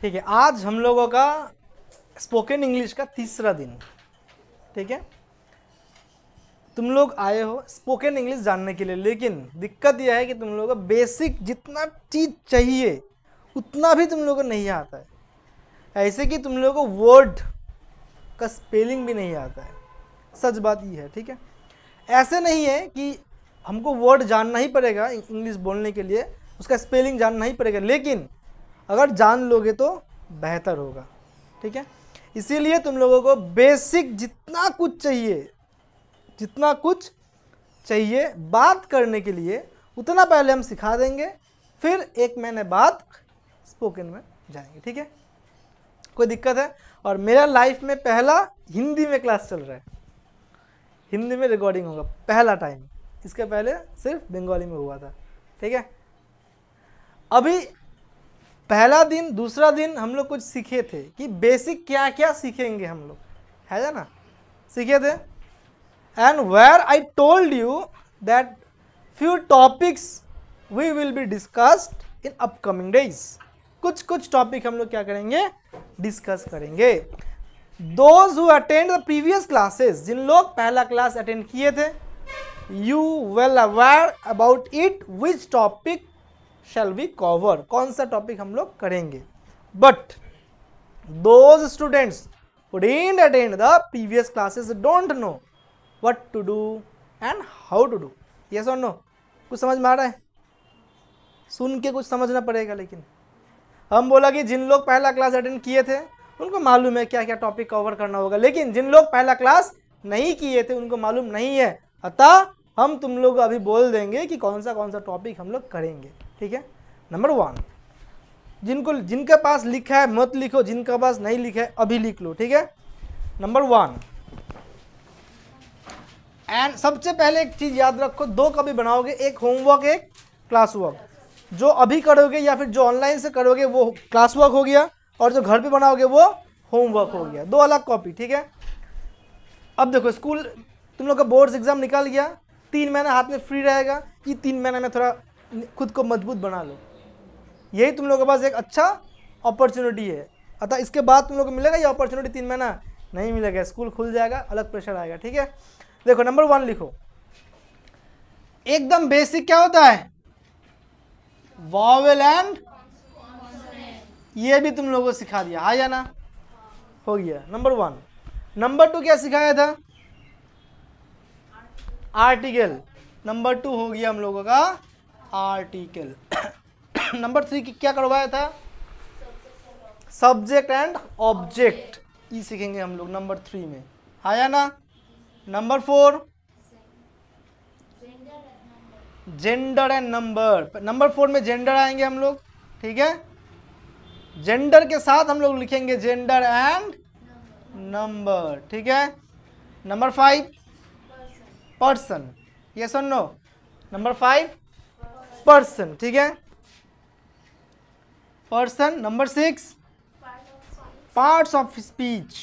ठीक है, आज हम लोगों का स्पोकन इंग्लिश का तीसरा दिन। ठीक है, तुम लोग आए हो स्पोकन इंग्लिश जानने के लिए, लेकिन दिक्कत यह है कि तुम लोगों को बेसिक जितना चीज़ चाहिए उतना भी तुम लोगों को नहीं आता है। ऐसे कि तुम लोगों को वर्ड का स्पेलिंग भी नहीं आता है, सच बात ये है। ठीक है, ऐसे नहीं है कि हमको वर्ड जानना ही पड़ेगा इंग्लिश बोलने के लिए, उसका स्पेलिंग जानना ही पड़ेगा, लेकिन अगर जान लोगे तो बेहतर होगा। ठीक है, इसीलिए तुम लोगों को बेसिक जितना कुछ चाहिए बात करने के लिए उतना पहले हम सिखा देंगे, फिर 1 महीने बाद स्पोकन में जाएंगे। ठीक है, कोई दिक्कत है? और मेरा लाइफ में पहला हिंदी में क्लास चल रहा है, हिंदी में रिकॉर्डिंग होगा पहला टाइम, इसके पहले सिर्फ बंगाली में हुआ था। ठीक है, अभी पहला दिन दूसरा दिन हम लोग कुछ सीखे थे कि बेसिक क्या क्या सीखेंगे हम लोग, है ना, सीखे थे। And where I told you that few topics we will be discussed in upcoming days. कुछ टॉपिक हम लोग क्या करेंगे, डिस्कस करेंगे। Those who attend the previous classes, जिन लोग पहला क्लास अटेंड किए थे, you well aware about it which topic shall we cover, कौन सा टॉपिक हम लोग करेंगे। But those students who didn't attend the previous classes don't know what to do and how to do. Yes और no? कुछ समझ में आ रहा है? सुन के कुछ समझना पड़ेगा। लेकिन हम बोला कि जिन लोग पहला क्लास अटेंड किए थे उनको मालूम है क्या क्या टॉपिक कवर करना होगा, लेकिन जिन लोग पहला क्लास नहीं किए थे उनको मालूम नहीं है। अतः हम तुम लोग अभी बोल देंगे कि कौन सा टॉपिक हम लोग करेंगे। ठीक है, नंबर 1, जिनके पास लिखा है मत लिखो, जिनके पास नहीं लिखा है अभी लिख लो। ठीक है, नंबर 1, एंड सबसे पहले एक चीज याद रखो, 2 कॉपी बनाओगे, एक होमवर्क एक क्लास वर्क। जो अभी करोगे या फिर जो ऑनलाइन से करोगे वो क्लास वर्क हो गया, और जो घर पे बनाओगे वो होमवर्क हो गया, 2 अलग कॉपी। ठीक है, अब देखो स्कूल तुम लोग का बोर्ड्स एग्जाम निकल गया, 3 महीना हाथ में फ्री रहेगा कि 3 महीने में थोड़ा खुद को मजबूत बना लो, यही तुम लोग के पास एक अच्छा अपॉर्चुनिटी है। अतः इसके बाद तुम लोग को मिलेगा ये अपॉर्चुनिटी, 3 महीना नहीं मिलेगा, स्कूल खुल जाएगा, अलग प्रेशर आएगा। ठीक है, देखो नंबर 1 लिखो, एकदम बेसिक क्या होता है, वॉवेल एंड, ये भी तुम लोगों को सिखा दिया, हाँ या ना, हो गया नंबर 1। नंबर 2 क्या सिखाया था, आर्टिकल। नंबर 2 हो गया हम लोगों का आर्टिकल। नंबर 3 क्या करवाया था, सब्जेक्ट एंड ऑब्जेक्ट, ये सीखेंगे हम लोग नंबर 3 में, हाँ या ना। Number 4 gender and number, number 4 में जेंडर आएंगे हम लोग। ठीक है, जेंडर के साथ हम लोग लिखेंगे जेंडर एंड नंबर। ठीक है, नंबर 5 पर्सन, यस और नो, नंबर 5 पर्सन। ठीक है, person. Number 6 parts of speech,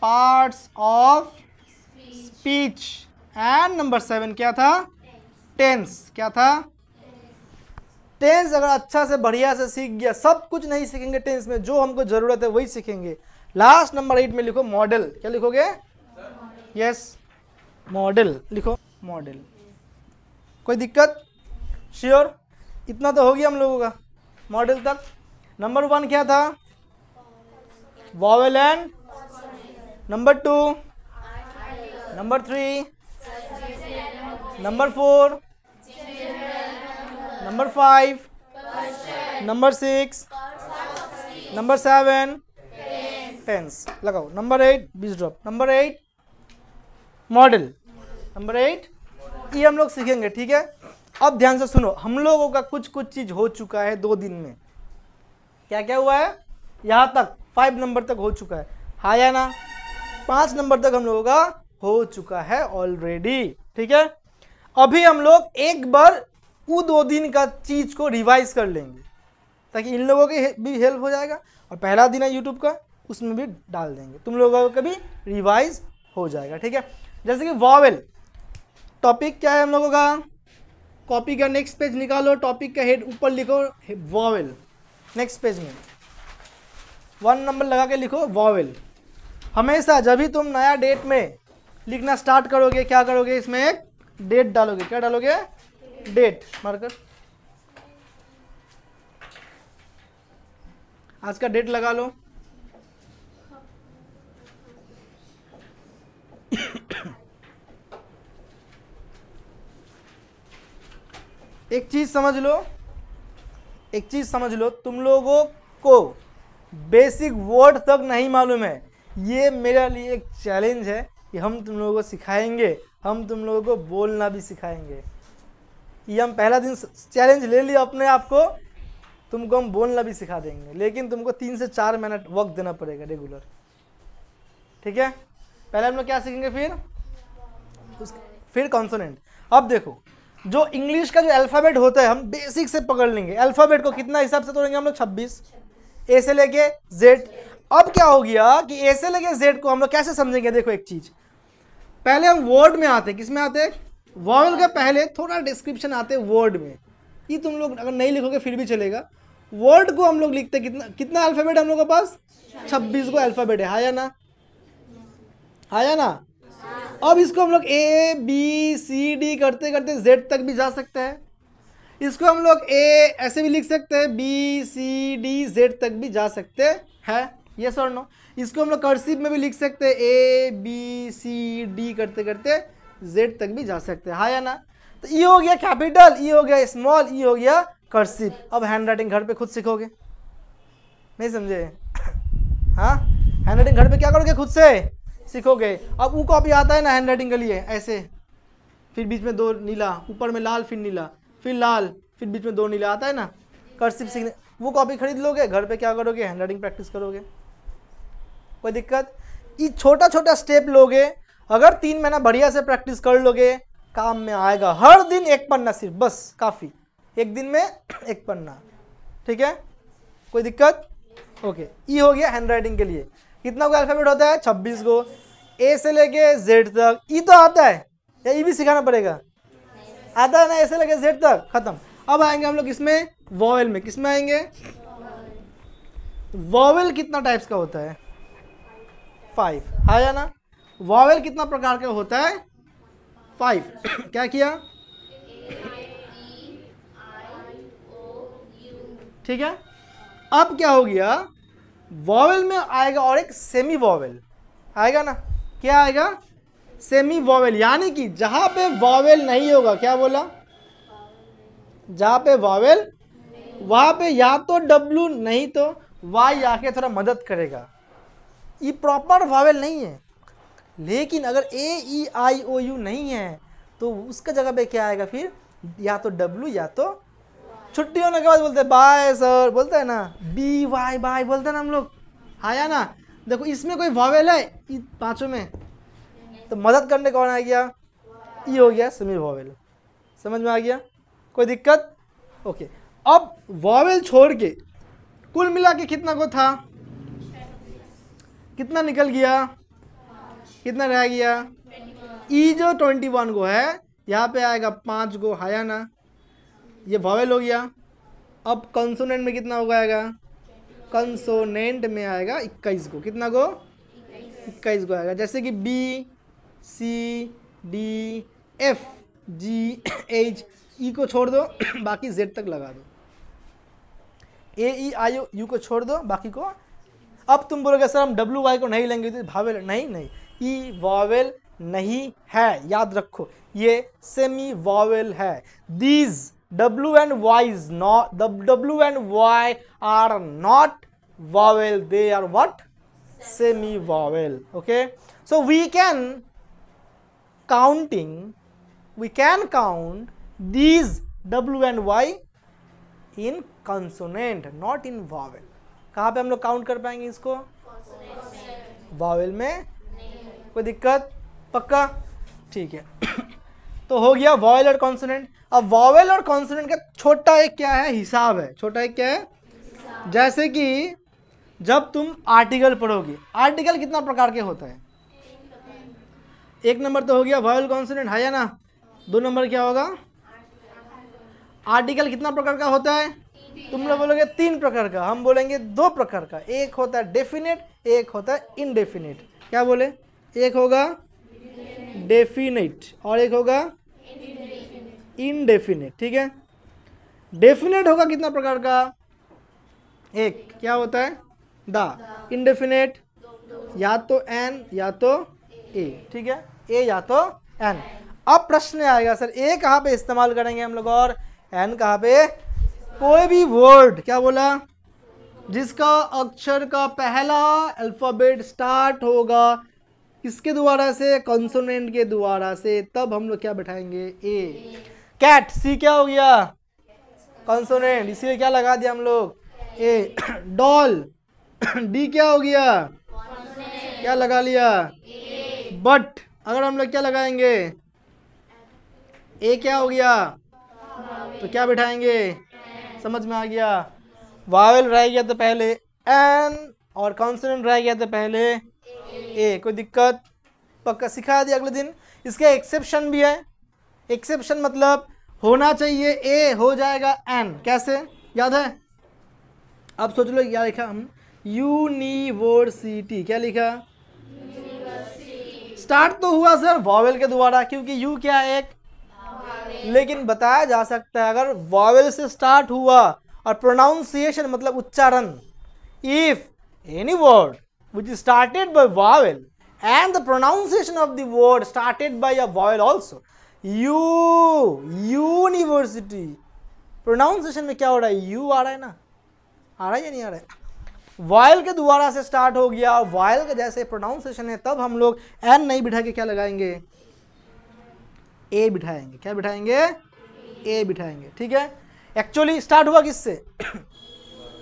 parts of speech. And number 7 क्या था, टेंस। क्या था, टेंस। अगर अच्छा से बढ़िया से सीख गया, सब कुछ नहीं सीखेंगे टेंस में, जो हमको जरूरत है वही सीखेंगे। लास्ट नंबर 8 में लिखो मॉडल। क्या लिखोगे, यस मॉडल लिखो, मॉडल। कोई दिक्कत, श्योर? इतना तो हो गया हम लोगों का मॉडल तक। नंबर 1 क्या था, vowel and, number 2, number 3, number 4, number 5, number 6, number 7 tense लगाओ। नंबर 8 बीच ड्रॉप। नंबर 8 मॉडल, नंबर 8 ये हम लोग सीखेंगे। ठीक है, अब ध्यान से सुनो, हम लोगों का कुछ चीज हो चुका है 2 दिन में। क्या क्या हुआ है, यहाँ तक 5 नंबर तक हो चुका है, हाँ या ना। 5 नंबर तक हम लोगों का हो चुका है ऑलरेडी। ठीक है, अभी हम लोग एक बार वो 2 दिन का चीज को रिवाइज कर लेंगे, ताकि इन लोगों की भी हेल्प हो जाएगा, और पहला दिन है यूट्यूब का उसमें भी डाल देंगे, तुम लोगों का भी रिवाइज हो जाएगा। ठीक है, जैसे कि वॉवेल टॉपिक क्या है हम लोगों का, कॉपी का नेक्स्ट पेज निकालो, टॉपिक का हेड ऊपर लिखो वॉवेल, नेक्स्ट पेज में 1 नंबर लगा के लिखो वॉवेल। हमेशा जब भी तुम नया डेट में लिखना स्टार्ट करोगे क्या करोगे, इसमें एक डेट डालोगे। क्या डालोगे? डेट। मार्कर आज का डेट लगा लो। एक चीज समझ लो, एक चीज समझ लो, तुम लोगों को बेसिक वर्ड तक नहीं मालूम है, ये मेरे लिए एक चैलेंज है कि हम तुम लोगों को सिखाएंगे, हम तुम लोगों को बोलना भी सिखाएंगे। ये हम पहला दिन चैलेंज ले लिया अपने आप को, तुमको हम बोलना भी सिखा देंगे, लेकिन तुमको 3 से 4 मिनट वक्त देना पड़ेगा रेगुलर। ठीक है? पहले हम लोग क्या सीखेंगे, फिर कॉन्सोनेंट। अब देखो, जो इंग्लिश का जो अल्फ़ाबेट होता है हम बेसिक से पकड़ लेंगे। अल्फ़ाबेट को कितना हिसाब से तोड़ेंगे हम लोग? 26, ए से लेके जेड। अब क्या हो गया कि ए से लेके जेड को हम लोग कैसे समझेंगे? देखो एक चीज, पहले हम वर्ड में आते हैं। किस में आते हैं? वॉवेल का पहले थोड़ा डिस्क्रिप्शन आते हैं वर्ड में। ये तुम लोग अगर नहीं लिखोगे फिर भी चलेगा। वर्ड को हम लोग लिखते कितना कितना अल्फ़ाबेट हम लोग के पास? 26 को अल्फ़ाबेट है। या ना? या ना? अब इसको हम लोग ए बी सी डी करते करते जेड तक भी जा सकते हैं। इसको हम लोग ए ऐसे भी लिख सकते हैं, बी सी डी जेड तक भी जा सकते हैं। यस और नो? इसको हम लोग कर्सिव में भी लिख सकते हैं, ए बी सी डी करते करते जेड तक भी जा सकते हैं। हाँ या ना? तो ये हो गया कैपिटल, ये हो गया स्मॉल, ये हो गया कर्सिव। अब हैंड राइटिंग घर पे खुद सीखोगे, नहीं समझे? हाँ, हैंड राइटिंग घर पे क्या करोगे? खुद से सीखोगे। अब वो कॉपी आता है ना हैंड राइटिंग के लिए, ऐसे फिर बीच में 2 नीला, ऊपर में लाल, फिर नीला, फिर लाल, फिर बीच में 2 नीला आता है ना, कर्सिव सीखने। वो कॉपी खरीद लोगे, घर पे क्या करोगे? हैंड राइटिंग प्रैक्टिस करोगे। कोई दिक्कत? ये छोटा छोटा स्टेप लोगे, अगर 3 महीना बढ़िया से प्रैक्टिस कर लोगे काम में आएगा। हर दिन 1 पन्ना सिर्फ, बस काफ़ी, 1 दिन में 1 पन्ना। ठीक है? कोई दिक्कत? ओके। ई हो गया हैंड राइटिंग के लिए। कितना को अल्फ़ाबेट होता है? 26 को, ए से लेके जेड तक। ई तो आता है या ई भी सिखाना पड़ेगा? आता है ना, ए से लेके जेड तक, खत्म। अब आएंगे हम लोग इसमें वॉवेल में। किस में आएंगे? वॉवेल कितना टाइप्स का होता है? 5। हाँ या ना? वॉवेल कितना प्रकार का होता है? 5। क्या किया? ठीक है। अब क्या हो गया, वॉवेल में आएगा और एक सेमी वॉवेल आएगा ना। क्या आएगा? सेमी वॉवेल, यानी कि जहां पे वॉवेल नहीं होगा। क्या बोला? जहां पे वॉवेल, वहां पे या तो डब्ल्यू नहीं तो वाई आके थोड़ा मदद करेगा। ये प्रॉपर वॉवेल नहीं है, लेकिन अगर ए ई आई ओ यू नहीं है तो उसका जगह पे क्या आएगा फिर? या तो डब्ल्यू या तो, छुट्टी होने के बाद बोलते हैं बाय सर, बोलते हैं ना, बी वाई बाय बोलते हैं ना हम लोग। हाँ या ना? देखो इसमें कोई वॉवेल है ई 5 में, तो मदद करने कौन आ गया? ई हो गया सेमी वॉवेल। समझ में आ गया? कोई दिक्कत? ओके। अब वॉवेल छोड़ के कुल मिला के कितना को था? कितना निकल गया? कितना रह गया? ई जो 21 को है, यहाँ पे आएगा 5 को। है ना? ये वॉवेल हो गया। अब कंसोनेंट में कितना हो जाएगा? कंसोनेंट में आएगा 21 को। कितना को? 21 को आएगा। जैसे कि B C D F G H, E को छोड़ दो बाकी जेड तक लगा दो। ए ई आई यू को छोड़ दो बाकी को। अब तुम बोलोगे सर हम डब्ल्यू वाई को नहीं लेंगे तो वॉवेल नहीं, नहीं, ई वॉवेल नहीं है, याद रखो ये सेमी वॉवेल है। These W and Y is not, the W and Y are not vowel, they are what? Semi vowel. Okay, so we can count these W and Y in consonant, not in vowel. कहाँ पे हम लोग count कर पाएंगे इसको? Vowel में। कोई दिक्कत? पक्का? ठीक है। तो हो गया वॉवेल और कॉन्सोनेंट। अब वॉवेल और कॉन्सोनेंट का छोटा एक क्या है? हिसाब है। छोटा एक क्या है? जैसे कि जब तुम आर्टिकल पढ़ोगे, आर्टिकल कितना प्रकार के होता है? 1 नंबर तो हो गया वॉवेल कॉन्सोनेंट। है या ना? 2 नंबर क्या होगा? आर्टिकल कितना प्रकार का होता है? तुम लोग बोलोगे 3 प्रकार का, हम बोलेंगे 2 प्रकार का। एक होता है डेफिनेट, एक होता है इनडेफिनेट। क्या बोले? एक होगा डेफिनेट और एक होगा इनडेफिनेट। ठीक है, डेफिनेट होगा कितना प्रकार का? एक। क्या होता है? द। इनडेफिनेट या तो एन या तो ए। ठीक है, ए या तो एन। अब प्रश्न आएगा सर ए कहाँ पे इस्तेमाल करेंगे हम लोग और एन कहाँ पे? कोई भी वर्ड, क्या बोला, जिसका अक्षर का पहला अल्फाबेट स्टार्ट होगा किसके द्वारा से? कॉन्सोनेंट के द्वारा से, तब हम लोग क्या बैठाएंगे? ए। कैट, सी क्या हो गया? कॉन्सोनेंट, इसीलिए क्या लगा दिया हम लोग? ए। डॉल, डी क्या हो गया? क्या लगा लिया? बट अगर हम लोग क्या लगाएंगे? ए क्या हो गया? तो क्या बिठाएंगे? समझ में आ गया? वावेल रह गया तो पहले एन और कॉन्सोनेंट रह गया तो पहले ए। कोई दिक्कत? पक्का सिखा दिया अगले दिन। इसके एक्सेप्शन भी है। एक्सेप्शन मतलब होना चाहिए ए, हो जाएगा एन। कैसे? याद है? अब सोच लो क्या लिखा हम? यूनिवर्सिटी। क्या लिखा? स्टार्ट तो हुआ सर वॉवेल के द्वारा, क्योंकि यू क्या है? एक। लेकिन बताया जा सकता है अगर वॉवेल से स्टार्ट हुआ और प्रोनाउंसिएशन मतलब उच्चारण, if any word which is started by vowel and the pronunciation of the word started by a vowel also, university pronunciation में क्या हो रहा है? यू आ रहा है ना? आ रहा है या नहीं आ रहा है? वॉयल के द्वारा से स्टार्ट हो गया, वॉयल का जैसे प्रोनाउंसिएशन है, तब हम लोग एन नहीं बिठा के क्या लगाएंगे? ए बिठाएंगे। क्या बिठाएंगे? ए बिठाएंगे। ठीक है, एक्चुअली स्टार्ट हुआ किससे?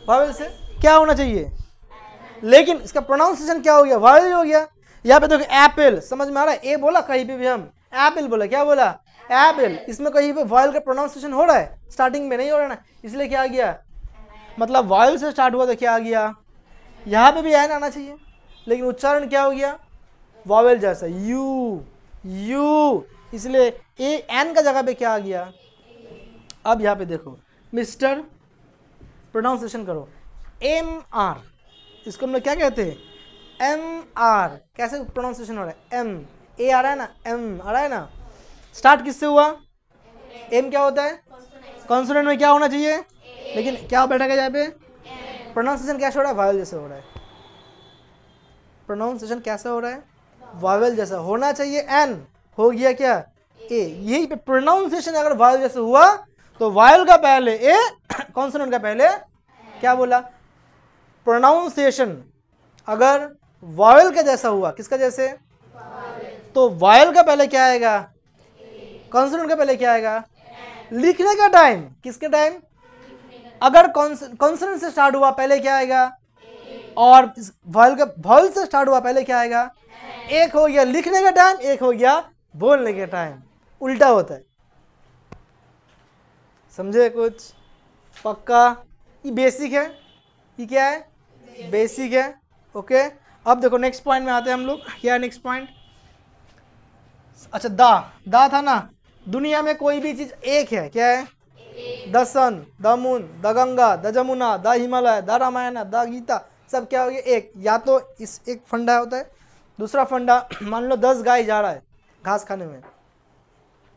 वॉवेल से। क्या होना चाहिए? लेकिन इसका प्रोनाउंसिएशन क्या हो गया? वॉवेल हो गया। यहाँ पे देखो एप्पल, समझ में आ रहा है? ए बोला कहीं पे भी, हम एप्पल बोला। क्या बोला? एप्पल। इसमें कहीं पे वॉवेल का प्रोनाउंसिएशन हो रहा है? स्टार्टिंग में नहीं हो रहा ना, इसलिए क्या आ गया? मतलब वॉवेल से स्टार्ट हुआ तो क्या आ गया? यहाँ पे भी एन आना चाहिए, लेकिन उच्चारण क्या हो गया? वॉवेल जैसा, यू यू, इसलिए ए एन का जगह पे क्या आ गया? अब यहाँ पे देखो मिस्टर, प्रोनाउंसिएशन करो एम आर। इसको हम लोग क्या कहते हैं? M R. कैसे प्रोनाउंसिएशन हो रहा है? एम। ए आ रहा है ना, एम आ रहा है ना। स्टार्ट किससे हुआ? एम क्या होता है? कॉन्सोनेंट में क्या होना चाहिए? लेकिन क्या बैठेगा यहाँ पे? प्रोनाउंसिएशन कैसे हो रहा है? वॉवेल जैसे हो रहा है। प्रोनाउंसिएशन कैसा हो रहा है? वॉवेल जैसा होना चाहिए। एन हो गया क्या? ए। यही पे प्रोनाउंसिएशन अगर वॉवेल जैसे हुआ तो वॉवेल का पहले ए, कॉन्सोनेंट का पहले क्या बोला? प्रोनाउंसिएशन अगर वॉवेल का जैसा हुआ, किसका जैसे? तो वॉवेल का पहले क्या आएगा? कॉन्सोनेंट का पहले क्या आएगा? लिखने का टाइम। किसके टाइम? अगर कॉन्सोनेंट से स्टार्ट हुआ पहले क्या आएगा? और वॉवेल से स्टार्ट हुआ पहले क्या आएगा? एक हो गया लिखने का टाइम, एक हो गया बोलने का टाइम। उल्टा होता है। समझे कुछ? पक्का? ये बेसिक है। ये क्या है? बेसिक है। ओके, अब देखो नेक्स्ट पॉइंट में आते हैं हम लोग। क्या है नेक्स्ट पॉइंट? अच्छा, दा था ना। दुनिया में कोई भी चीज एक है, क्या है? The sun, the moon, the Ganga, the Jamuna, the Himalaya, the Ramayana, the Gita, सब क्या हो गया? एक। या तो इस एक फंडा होता है। दूसरा फंडा, मान लो 10 गाय जा रहा है घास खाने में,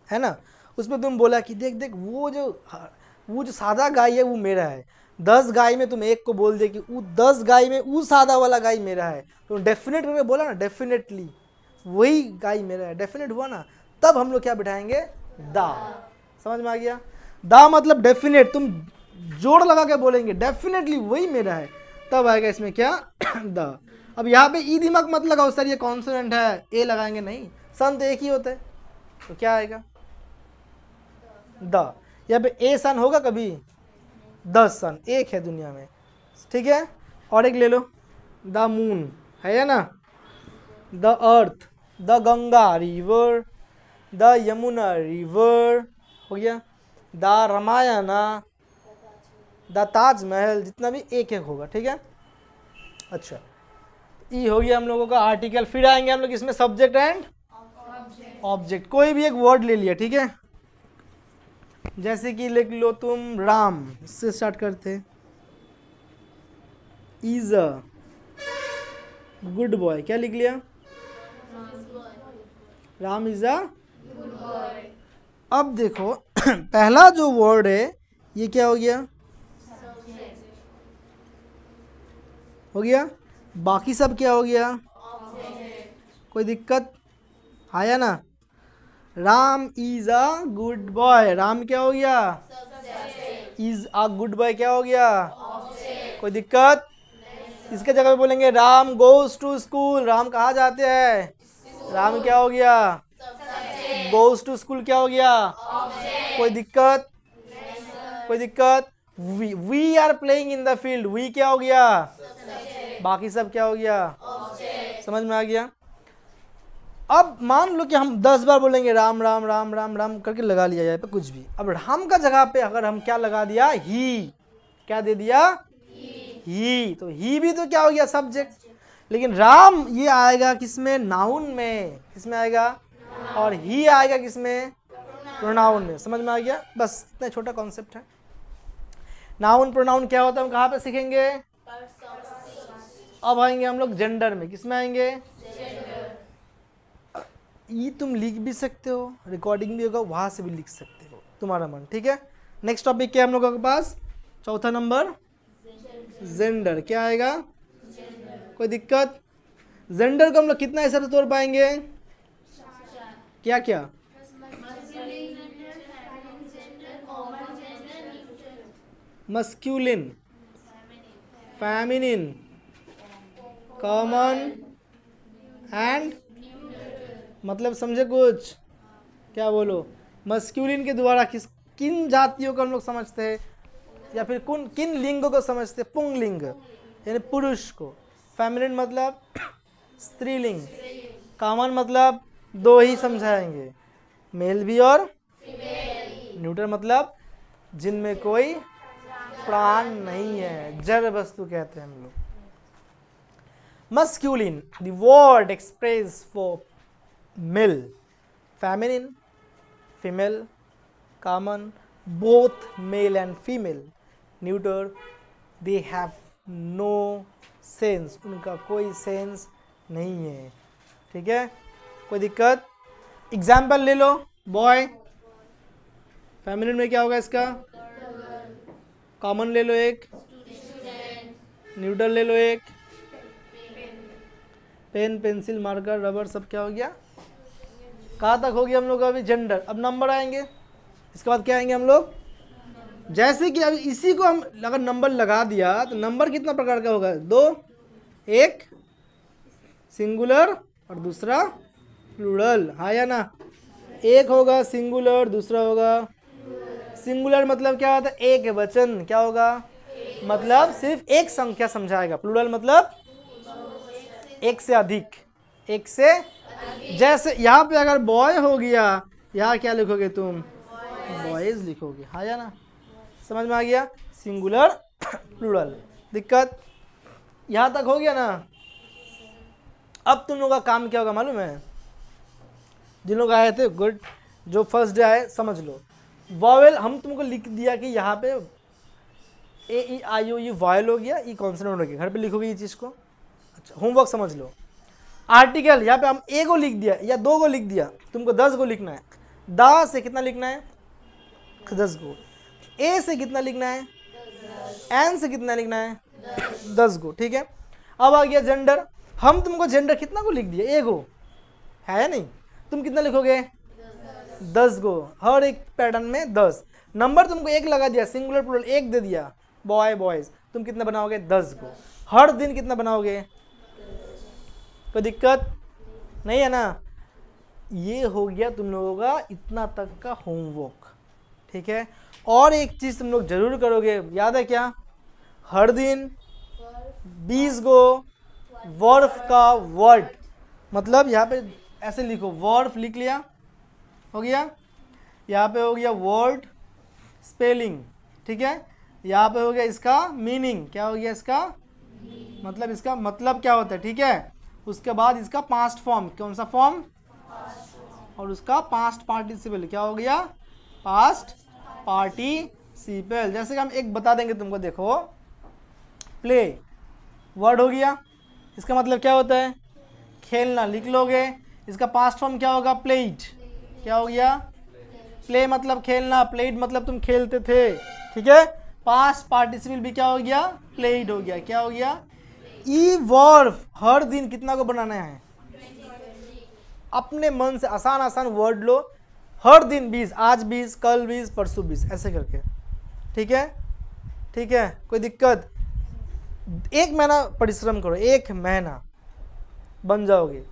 है ना। उसमें तुम बोला कि देख देख वो जो सादा गाय है वो मेरा है। 10 गाय में तुम एक को बोल दे कि वो 10 गाय में वो सादा वाला गाय मेरा है, तो डेफिनेट करके बोला ना, डेफिनेटली वही गाय मेरा है, डेफिनेट हुआ ना। तब हम लोग क्या बिठाएंगे? दा। समझ में आ गया? दा मतलब डेफिनेट, तुम जोड़ लगा के बोलेंगे डेफिनेटली वही मेरा है, तब आएगा इसमें क्या? दा। अब यहाँ पे ई दिमाग मत लगाओ सर ये कॉन्सोनेंट है, ए लगाएंगे नहीं, सन तो एक ही होता है, तो क्या आएगा? द। यहाँ पे ए सन होगा कभी? 10 सन एक है दुनिया में। ठीक है, और एक ले लो, द मून है ना, the earth, the Ganga river, the Yamuna river हो गया, द रामायण, द ताजमहल, जितना भी एक एक होगा। ठीक है, अच्छा, ये हो गया हम लोगों का आर्टिकल। फिर आएंगे हम लोग इसमें सब्जेक्ट एंड ऑब्जेक्ट। कोई भी एक वर्ड ले लिया, ठीक है। जैसे कि लिख लो तुम राम, इससे स्टार्ट करते। इज अ गुड बॉय, क्या लिख लिया? Ram is a. अब देखो पहला जो वर्ड है ये क्या हो गया? हो गया। बाकी सब क्या हो गया? कोई दिक्कत आया ना? Ram is a good boy, Ram क्या हो गया? इज अ गुड बॉय क्या हो गया? कोई दिक्कत? इसके जगह पे बोलेंगे Ram goes to school, Ram कहाँ जाते हैं? राम क्या हो गया? गोज टू स्कूल क्या हो गया? कोई दिक्कत? कोई दिक्कत? We are playing in the field, we क्या हो गया? बाकी सब क्या हो गया? समझ में आ गया? अब मान लो कि हम 10 बार बोलेंगे राम राम राम राम राम करके लगा लिया जाए पे कुछ भी। अब राम का जगह पे अगर हम क्या लगा दिया? ही। क्या दे दिया? ही। तो ही भी तो क्या हो गया? सब्जेक्ट। लेकिन राम ये आएगा किसमें? नाउन में। किसमें आएगा? और ही आएगा किसमें? प्रोनाउन में। समझ में आ गया? बस इतना छोटा कॉन्सेप्ट है। नाउन प्रोनाउन क्या होता है हम कहाँ पे सीखेंगे? अब आएंगे हम लोग जेंडर में। किसमें आएंगे? ये तुम लिख भी सकते हो, रिकॉर्डिंग भी होगा, वहां से भी लिख सकते हो, तुम्हारा मन। ठीक है। नेक्स्ट टॉपिक क्या है हम लोगों के पास? चौथा नंबर जेंडर। क्या आएगा? कोई दिक्कत? जेंडर को हम लोग कितना हिसाब से तोड़ पाएंगे? क्या क्या? मस्क्यूलिन, फेमिनिन, कॉमन एंड, मतलब समझे कुछ? क्या बोलो? मस्क्यूलिन के द्वारा किन जातियों को हम लोग समझते हैं, या फिर किन लिंगों को समझते हैं? पुंगलिंग यानी पुरुष को। फेमिनिन मतलब स्त्रीलिंग। कॉमन मतलब दो ही समझाएंगे, मेल भी और न्यूट्रल मतलब जिनमें कोई प्राण नहीं है, जड़ वस्तु कहते हैं हम लोग। Masculine the word express for male, feminine female, common both male and female, neuter they have no sense, उनका कोई सेंस नहीं है। ठीक है। कोई दिक्कत? एग्जाम्पल ले लो। बॉय, फेमिनिन में क्या होगा इसका? कॉमन ले लो एक, न्यूट्रल ले लो एक, पेन पेंसिल मार्कर रबर सब क्या हो गया? कहाँ तक हो गया हम लोग का? अभी जेंडर। अब नंबर आएंगे। इसके बाद क्या आएंगे हम लोग? जैसे कि अभी इसी को हम अगर नंबर लगा दिया तो नंबर कितना प्रकार का होगा? दो, एक सिंगुलर और दूसरा प्लूरल, हाँ या ना? एक होगा सिंगुलर, दूसरा होगा सिंगुलर। मतलब क्या होता है? एक वचन। क्या होगा? मतलब सिर्फ एक संख्या समझाएगा। प्लूरल मतलब एक से अधिक, एक से। जैसे यहाँ पे अगर बॉय हो गया, यहाँ क्या लिखोगे तुम? बॉयज लिखोगे, हाँ या ना? समझ में आ गया? Singular plural. दिक्कत यहाँ तक हो गया ना? अब तुम लोगों का काम क्या होगा मालूम है? जिन लोग आए थे गुड, जो फर्स्ट डे आए समझ लो। वॉवेल हम तुमको लिख दिया कि यहाँ पे ए ई आई ओ यू वॉयल हो गया, ई कॉन्सोनेंट हो गया। घर पे लिखोगे ये चीज़ को। अच्छा, होमवर्क समझ लो। आर्टिकल यहाँ पे हम ए को लिख दिया या दो को लिख दिया, तुमको 10 को लिखना है। दा से कितना लिखना है? 10 को। ए से कितना लिखना है? एन से कितना लिखना है? 10 को। ठीक है। अब आ गया जेंडर। हम तुमको जेंडर कितना को लिख दिया? ए को, है नहीं? तुम कितना लिखोगे? 10 को। हर एक पैटर्न में 10 नंबर तुमको एक लगा दिया, सिंगुलर प्लूरल एक दे दिया, बॉय बॉयज। तुम कितना बनाओगे? 10 को। हर दिन कितना बनाओगे? कोई दिक्कत नहीं है ना? ये हो गया तुम लोगों का इतना तक का होमवर्क। ठीक है। और एक चीज तुम लोग जरूर करोगे, याद है क्या? हर दिन 20 गो वर्फ का वर्ड, मतलब यहाँ पे ऐसे लिखो, वर्फ लिख लिया, हो गया। यहाँ पे हो गया वर्ड स्पेलिंग, ठीक है। यहाँ पे हो गया इसका मीनिंग, क्या हो गया इसका मतलब, इसका मतलब क्या होता है, ठीक है। उसके बाद इसका पास्ट फॉर्म, कौन सा फॉर्म, और उसका पास्ट पार्टिसिपल क्या हो गया, पास्ट पार्टिसिपल। जैसे कि हम एक बता देंगे तुमको, देखो प्ले वर्ड हो गया, इसका मतलब क्या होता है? खेलना। लिख लोगे, इसका पास्ट फॉर्म क्या होगा? प्लेड। क्या हो गया? प्ले मतलब खेलना, प्लेड मतलब तुम खेलते थे, ठीक है। पास्ट पार्टिसिपल भी क्या हो गया? प्लेड हो गया। क्या हो गया? ई वर्ब हर दिन कितना को बनाना है? अपने मन से आसान आसान वर्ड लो, हर दिन 20, आज 20, कल 20, परसों 20, ऐसे करके, ठीक है। ठीक है, कोई दिक्कत? 1 महीना परिश्रम करो, 1 महीना बन जाओगे,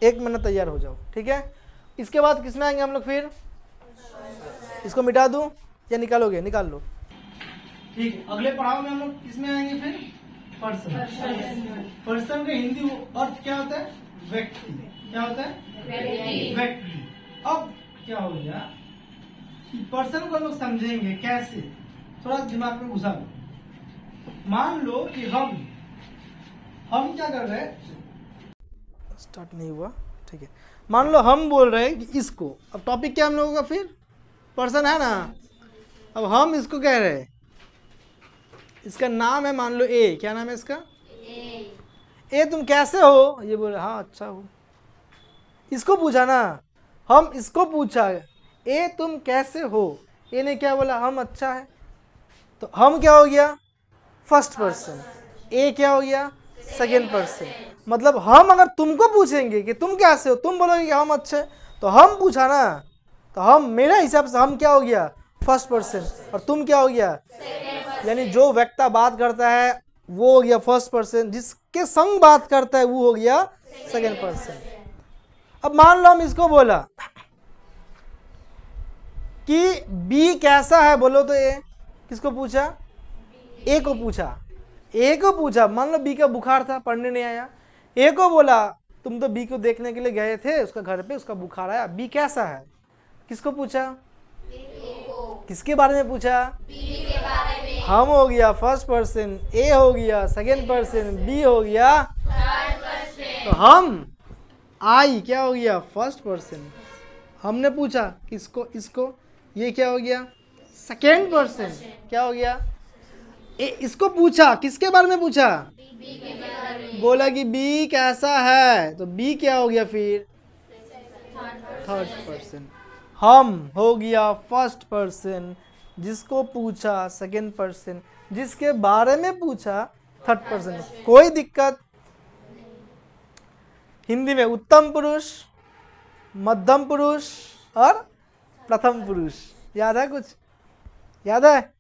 1 महीना तैयार हो जाओ, ठीक है। इसके बाद किसमें आएंगे हम लोग? फिर इसको मिटा दूं या निकालोगे? निकाल लो, ठीक है। अगले पड़ाव में हम लोग किसमें आएंगे? फिर पर्सन। पर्सन का हिंदी अर्थ क्या होता है? व्यक्ति। क्या होता है? व्यक्ति। अब क्या हो गया? पर्सन को हम लोग समझेंगे कैसे, थोड़ा दिमाग में घुसा लो। मान लो कि हम क्या कर रहे हैं, स्टार्ट नहीं हुआ, ठीक है। मान लो हम बोल रहे हैं कि इसको, अब टॉपिक क्या हम लोगों का? फिर पर्सन है ना। अब हम इसको कह रहे हैं, इसका नाम है मान लो ए। क्या नाम है इसका? ए तुम कैसे हो? ये बोले हाँ अच्छा हो। इसको पूछा ना, हम इसको पूछा ए तुम कैसे हो, ए ने क्या बोला? हम अच्छा है। तो हम क्या हो गया? First person. ए क्या हो गया? Second person. मतलब हम अगर तुमको पूछेंगे कि तुम कैसे हो, तुम बोलोगे कि हम अच्छे, तो हम पूछा ना, तो हम मेरे हिसाब से हम क्या हो गया? First person. और तुम क्या हो गया? यानी जो व्यक्ति बात करता है वो हो गया फर्स्ट पर्सन, जिसके संग बात करता है वो हो गया सेकेंड पर्सन। अब मान लो हम इसको बोला कि बी कैसा है, बोलो तो ए। किसको पूछा? ए को पूछा। ए को पूछा, मान लो बी का बुखार था, पढ़ने नहीं आया। ए को बोला तुम तो बी को देखने के लिए गए थे उसका घर पे, उसका बुखार आया, बी कैसा है? किसको पूछा? किसके बारे में पूछा? बी के बारे में। हम हो गया फर्स्ट पर्सन, ए हो गया सेकेंड पर्सन, बी हो गया थर्ड पर्सन। तो हम आई क्या हो गया? First person. हमने पूछा किसको? इसको। ये क्या हो गया? Second person. क्या हो गया? इसको पूछा, किसके बारे में पूछा? बी के बारे में। बोला कि बी कैसा है, तो बी क्या हो गया? फिर थर्ड पर्सन। हम हो गया फर्स्ट पर्सन, जिसको पूछा सेकेंड पर्सन, जिसके बारे में पूछा थर्ड पर्सन। कोई दिक्कत? हिंदी में उत्तम पुरुष, मध्यम पुरुष और प्रथम पुरुष। याद है कुछ? याद है?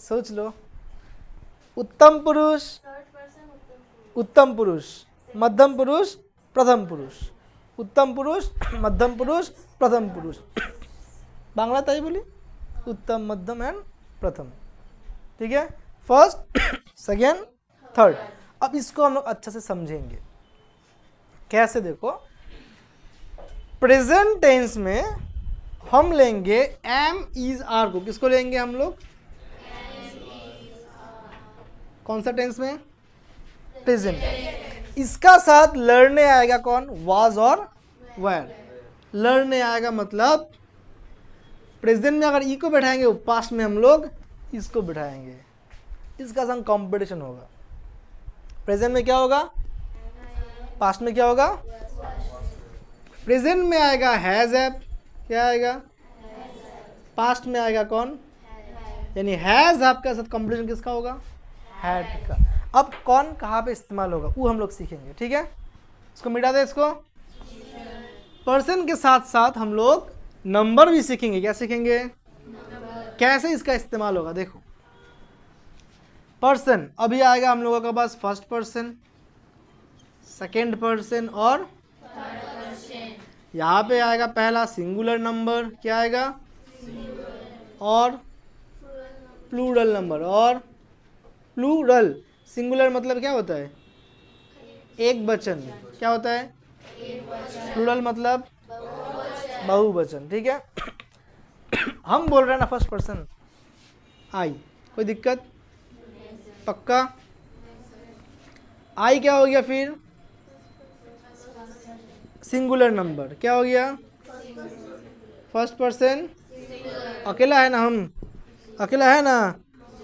सोच लो। उत्तम पुरुष, उत्तम पुरुष, मध्यम पुरुष, प्रथम पुरुष। उत्तम पुरुष, मध्यम पुरुष, प्रथम पुरुष। बांग्ला ताई बोली उत्तम, मध्यम एंड प्रथम, ठीक है। First, second, third. अब इसको हम लोग अच्छे से समझेंगे कैसे। देखो प्रेजेंट टेंस में हम लेंगे एम इज आर को। किसको लेंगे हम लोग? कौन सा टेंस में? प्रेजेंट। इसका साथ लड़ने आएगा कौन? वाज और वेर। लड़ने आएगा मतलब प्रेजेंट में अगर ई को बैठाएंगे, पास्ट में हम लोग इसको बैठाएंगे, इसका संग कंपटीशन होगा। प्रेजेंट में क्या होगा? पास्ट में क्या होगा? प्रेजेंट में आएगा हैज हैव। क्या आएगा? पास्ट में आएगा कौन? यानी हैज हैव का साथ कंपटीशन किसका होगा? हैड का। अब कौन कहाँ पे इस्तेमाल होगा वो हम लोग सीखेंगे, ठीक है। इसको मिटा दे इसको। पर्सन के साथ साथ हम लोग नंबर भी सीखेंगे। क्या सीखेंगे? कैसे इसका इस्तेमाल होगा। देखो पर्सन अभी आएगा हम लोगों के पास फर्स्ट पर्सन, सेकेंड पर्सन और यहाँ पे आएगा पहला सिंगुलर नंबर। क्या आएगा? और प्लूरल नंबर। और प्लूरल, सिंगुलर मतलब क्या होता है? एक वचन। क्या होता है? प्लूरल मतलब बहुवचन, ठीक है। हम बोल रहे हैं ना फर्स्ट पर्सन आई, कोई दिक्कत? पक्का? आई क्या हो गया फिर? Singular number. क्या हो गया? फर्स्ट पर्सन अकेला है ना, हम अकेला है ना,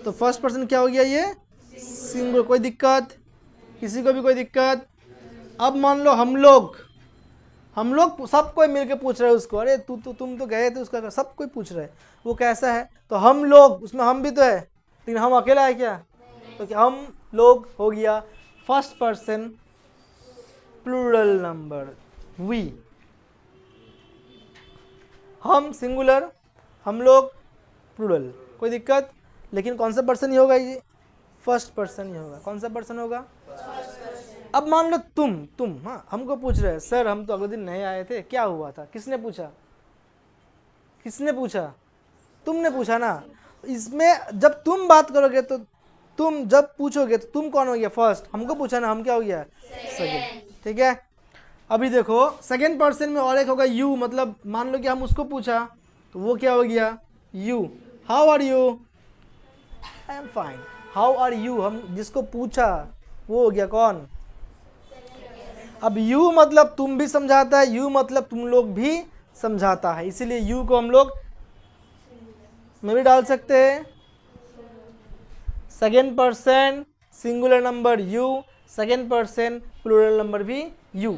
तो फर्स्ट पर्सन क्या हो गया ये सिंगुलर। कोई दिक्कत, किसी को भी कोई दिक्कत? अब मान लो हम लोग सब कोई मिलके पूछ रहे हैं उसको, अरे तुम तो गए थे उसका, सब कोई पूछ रहे हैं वो कैसा है, तो हम लोग उसमें हम भी तो है, लेकिन हम अकेला है क्या? तो क्या हम लोग हो गया first person plural number we. हम सिंगुलर, हम लोग प्लूरल, कोई दिक्कत? लेकिन कौन सा पर्सन ही होगा ये? फर्स्ट पर्सन ही होगा। कौन सा पर्सन होगा? अब मान लो तुम हाँ हमको पूछ रहे हैं, सर हम तो अगले दिन नए आए थे, क्या हुआ था? किसने पूछा? किसने पूछा? तुमने पूछा ना। इसमें जब तुम बात करोगे तो तुम जब पूछोगे तो तुम कौन हो गया? फर्स्ट। हमको पूछा ना, हम क्या हो गया? सेकंड। ठीक है, अभी देखो सेकंड पर्सन में और एक होगा यू, मतलब मान लो कि हम उसको पूछा तो वो क्या हो गया? You. How are you? I am fine. How are you, हम जिसको पूछा वो हो गया कौन? अब यू मतलब तुम भी समझाता है, यू मतलब तुम लोग भी समझाता है, इसीलिए यू को हम लोग में भी डाल सकते हैं। Second person singular number you, second person plural number भी यू।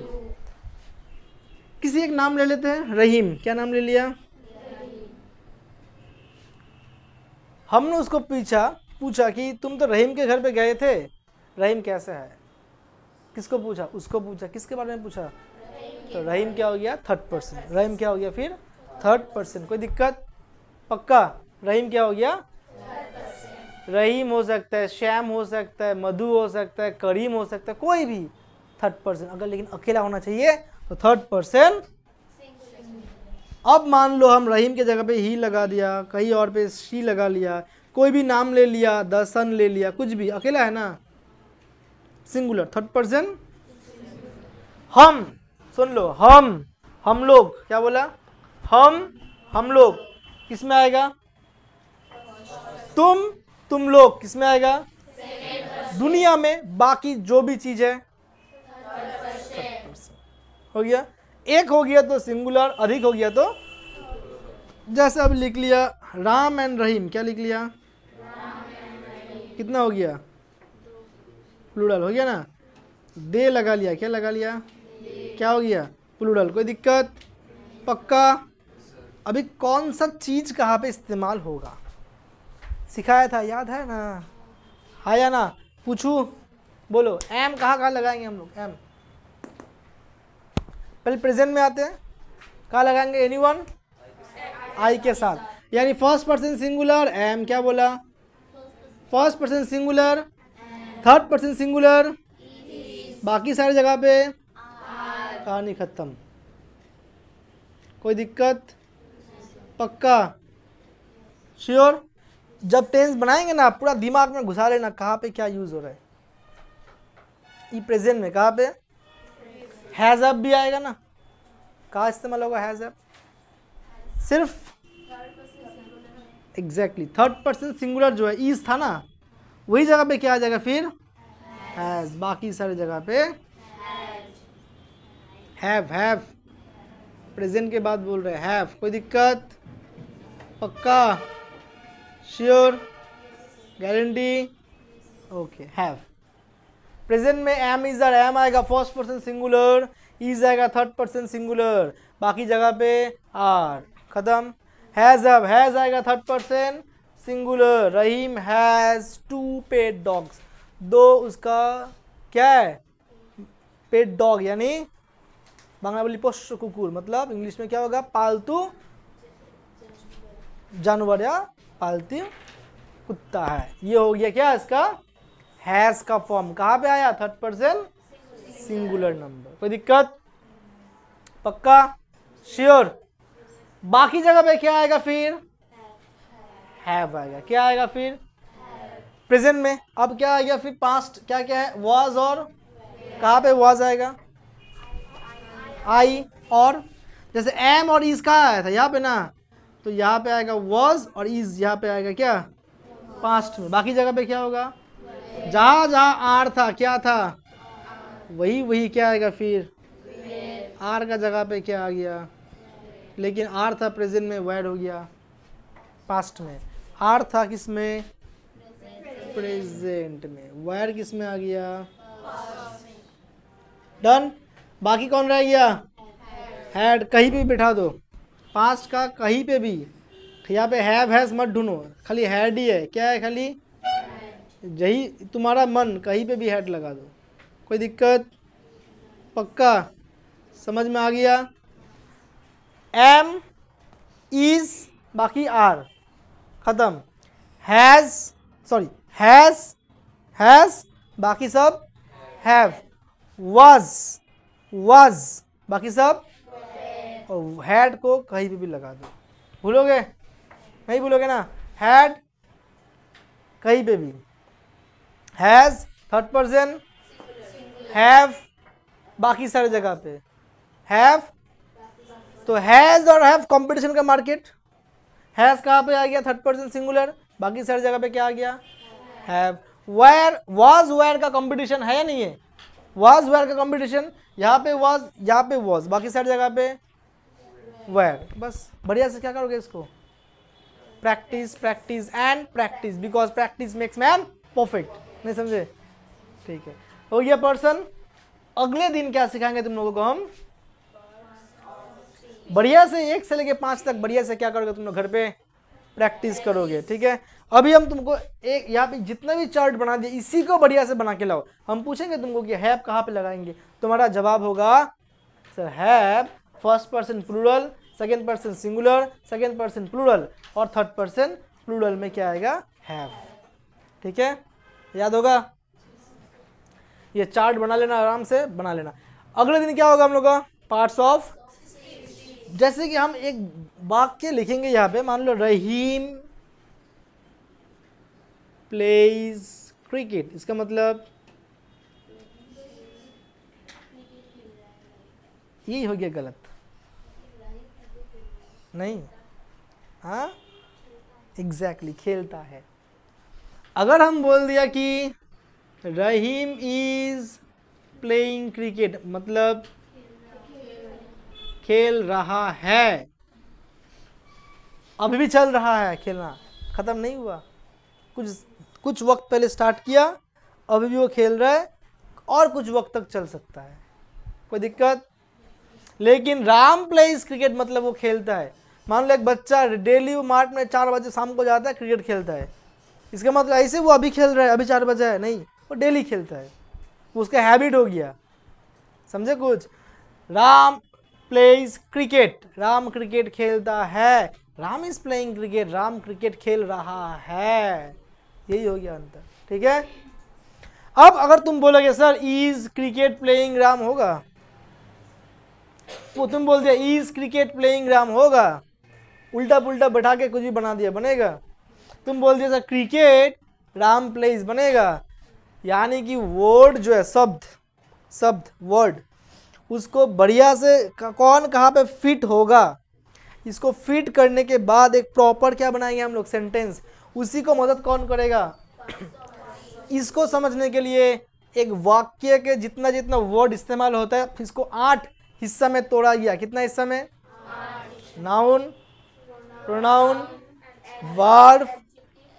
किसी एक नाम ले लेते हैं, रहीम। क्या नाम ले लिया? हमने उसको पूछा कि तुम तो रहीम के घर पे गए थे, रहीम कैसा है? किसको पूछा? उसको पूछा। किसके बारे में पूछा? तो रहीम क्या हो गया? Third person. रहीम क्या हो गया फिर? Third person. कोई दिक्कत? पक्का? रहीम क्या हो गया? रहीम हो सकता है, श्याम हो सकता है, मधु हो सकता है, करीम हो सकता है, कोई भी थर्ड पर्सन। अगर लेकिन अकेला होना चाहिए तो थर्ड पर्सन। अब मान लो हम रहीम की जगह पे ही लगा दिया, कहीं और पे शी लगा लिया, कोई भी नाम ले लिया, द सन ले लिया, कुछ भी, अकेला है ना, सिंगुलर, थर्ड पर्सन। हम, सुन लो, हम लोग, क्या बोला? हम लोग किस में आएगा? तुम लोग किस में आएगा? दुनिया में बाकी जो भी चीज है हो गया। एक हो गया तो सिंगुलर, अधिक हो गया तो, जैसे अब लिख लिया राम एंड रहीम, क्या लिख लिया? कितना हो गया? प्लूरल हो गया ना। दे लगा लिया, क्या लगा लिया? क्या हो गया? प्लूरल। कोई दिक्कत? पक्का? अभी कौन सा चीज कहाँ पे इस्तेमाल होगा सिखाया था, याद है ना? आया ना? पूछू, बोलो। एम कहाँ लगाएंगे हम लोग? एम पहले प्रेजेंट में आते हैं, कहाँ लगाएंगे? एनीवन? आई के साथ, यानी फर्स्ट पर्सन सिंगुलर एम, क्या बोला? First person singular, third person singular, बाकी सारी जगह पे कहानी खत्म। कोई दिक्कत? पक्का? श्योर? जब टेंस बनाएंगे ना पूरा दिमाग में घुसा लेना कहाँ पे क्या यूज हो रहा है। ई प्रेजेंट में कहाँ पे हैज अप भी आएगा ना, कहाँ इस्तेमाल होगा हैज अप? सिर्फ एग्जैक्टली थर्ड पर्सन सिंगुलर जो है इज था ना, वही जगह पे क्या आ जाएगा फिर? हैज। बाकी सारी जगह पे हैव। प्रेजेंट के बाद बोल रहे हैव। कोई दिक्कत? पक्का? Sure? Guarantee? Okay. Have. Present में एम इज आर, एम आएगा फर्स्ट पर्सन सिंगुलर, इज आएगा थर्ड पर्सन सिंगुलर, बाकी जगह पे आर। खत्म। हैज अब, हैज आएगा third person singular, Rahim has 2 pet dogs, 2 उसका क्या है? पेट डॉग, यानी बांग्ला बोली पोष्य कुकुर, मतलब इंग्लिश में क्या होगा? पालतू जानवर या पालतू कुत्ता है। ये हो गया क्या इसका? हैज का फॉर्म। कहाँ पे आया? Third person singular number. कोई दिक्कत? पक्का? श्योर? बाकी जगह पे क्या आएगा फिर? हैव आएगा। क्या आएगा फिर? प्रेजेंट में। अब क्या आएगा फिर? पास्ट क्या क्या है? वाज और कहाँ पे वाज आएगा? आई। और जैसे एम और इज कहाँ आया था? यहाँ पे ना, तो यहाँ पे आएगा वाज और इज यहाँ पे आएगा क्या? पास्ट में। बाकी जगह पे क्या होगा? जहाँ जहाँ आर था क्या था? वही क्या आएगा फिर? आर का जगह पे क्या आ गया? लेकिन आर था प्रेजेंट में, वेयर हो गया पास्ट में। आर था किस में? प्रेजेंट में। वेयर किस में आ गया? डन। बाकी कौन रह गया? हैड। कहीं पे भी बिठा दो, पास्ट का कहीं पे भी। यहाँ पे हैव हैज मत ढूंढो, खाली हैड ही है। क्या है? खाली यही तुम्हारा मन, कहीं पे भी हैड लगा दो, कोई दिक्कत? पक्का समझ में आ गया? एम, इज, बाकी आर, खत्म। हैज, सॉरी हैज, बाकी सब हैव। वाज, बाकी सब। और हैड को कहीं पे भी लगा दो। भूलोगे? नहीं भूलोगे ना? हैड कहीं पे भी, हैज थर्ड पर्सन, हैव बाकी सारी जगह पे, हैव। तो हैज और हैव कंपटीशन का मार्केट। हैज कहाँ पे आ गया? Third person singular. बाकी सारी जगह पे क्या आ गया? हैव। वेयर, वाज वेयर का कंपटीशन है या नहीं है? वाज वेयर का कंपटीशन, यहाँ पे वाज, यहाँ पे वाज, बाकी सारी जगह पे वेयर। बस बढ़िया से क्या करोगे इसको? Practice, practice and practice, because practice makes man perfect. नहीं समझे? ठीक है, हो गया पर्सन। अगले दिन क्या सिखाएंगे तुम लोगों को हम? बढ़िया से 1 से लेके 5 तक बढ़िया से क्या करोगे तुम लोग? घर पे प्रैक्टिस करोगे। ठीक है, अभी हम तुमको एक यहाँ पे जितना भी चार्ट बना दिया, इसी को बढ़िया से बना के लाओ। हम पूछेंगे तुमको कि हैव कहाँ पे लगाएंगे, तुम्हारा जवाब होगा sir have first person plural, second person singular, second person plural, और थर्ड पर्सन प्लूरल में क्या आएगा? हैव। ठीक है, याद होगा? ये चार्ट बना लेना, आराम से बना लेना। अगले दिन क्या होगा हम लोग का? Parts of. जैसे कि हम एक वाक्य लिखेंगे यहाँ पे, मान लो रहीम प्लेज क्रिकेट। इसका मतलब यही हो गया गलत? नहीं, हाँ एग्जैक्टली खेलता है। अगर हम बोल दिया कि रहीम इज प्लेइंग क्रिकेट, मतलब खेल रहा है, अभी भी चल रहा है खेलना, खत्म नहीं हुआ। कुछ वक्त पहले स्टार्ट किया, अभी भी वो खेल रहा है, और कुछ वक्त तक चल सकता है, कोई दिक्कत? लेकिन राम प्लेइज क्रिकेट मतलब वो खेलता है। मान लो एक बच्चा डेली वो मार्ट में 4 बजे शाम को जाता है, क्रिकेट खेलता है, इसका मतलब ऐसे वो अभी खेल रहा है, अभी 4 बजे है, नहीं, वो डेली खेलता है, वो उसका हैबिट हो गया। समझे कुछ? राम प्लेइज क्रिकेट, राम क्रिकेट खेलता है। Ram is playing cricket, Ram cricket खेल रहा है, यही हो गया अंतर। ठीक है, अब अगर तुम बोलोगे sir is cricket playing Ram होगा, वो तुम बोल दिया इज क्रिकेट प्लेइंग राम होगा, उल्टा पुल्टा बैठा के कुछ भी बना दिया, बनेगा? तुम बोल दिया सर क्रिकेट राम प्लेइज, बनेगा? यानी कि वर्ड जो है, शब्द वर्ड, उसको बढ़िया से कौन कहाँ पे फिट होगा, इसको फिट करने के बाद एक प्रॉपर क्या बनाएंगे हम लोग? सेंटेंस। उसी को मदद कौन करेगा? इसको समझने के लिए एक वाक्य के जितना जितना वर्ड इस्तेमाल होता है, इसको 8 हिस्सा में तोड़ा गया। कितना हिस्सा में? Noun, pronoun, verb,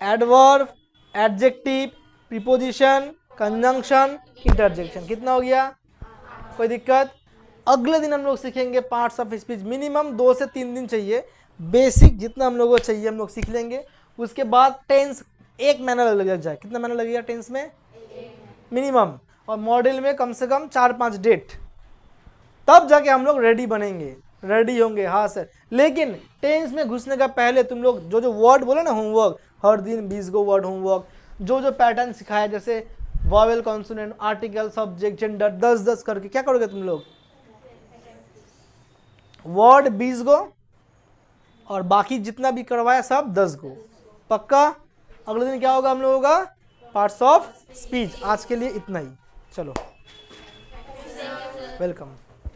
adverb, adjective, preposition, conjunction, interjection. कितना हो गया? कोई दिक्कत? अगले दिन हम लोग सीखेंगे पार्ट्स ऑफ स्पीच। मिनिमम 2 से 3 दिन चाहिए, बेसिक जितना हम लोगों को चाहिए हम लोग सीख लेंगे। उसके बाद टेंस 1 महीना लग जाए। कितना महीना लगेगा टेंस में? मिनिमम। और मॉडल में कम से कम 4-5 डेट, तब जाके हम लोग रेडी बनेंगे, रेडी होंगे। हाँ सर, लेकिन टेंस में घुसने का पहले तुम लोग जो जो वर्ड बोले ना, होमवर्क, हर दिन 20 गो वर्ड होमवर्क, जो जो पैटर्न सिखाया, जैसे vowel, consonant, article, subject, gender, 10-10 करके क्या करोगे तुम लोग? वर्ड 20 गो, और बाकी जितना भी करवाया सब 10 गो। पक्का? अगले दिन क्या होगा हम लोगों का? Parts of speech. आज के लिए इतना ही, चलो, वेलकम।